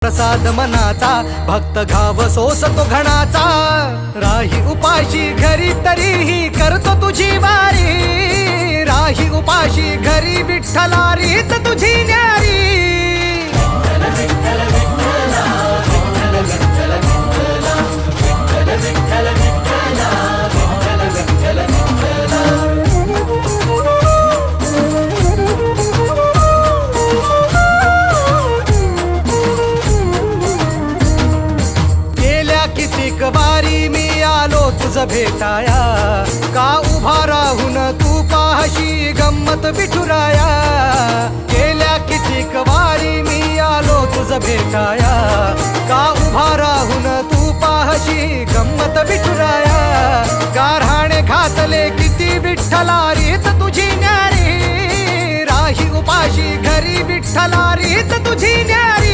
प्रसाद मनाचा भक्त घाव सोसतो घणाचा राही उपाशी घरी तरीही करतो तुझी वारी राही उपाशी घरी विठ्ठला रीत तुझी न्यारी कितीक वारी मी आलो तुझ भेटाया का उभा राहून तू पाहशी गंमत विठुराया गेल्या कितीक वारी मी आलो तुझ भेटाया का उभा राहून तू पाहशी गंमत विठुराया गारहाणे घातले किती विठ्ठला रीत तुझी न्यारी राही उपाशी घरी विठ्ठला रीत तुझी न्यारी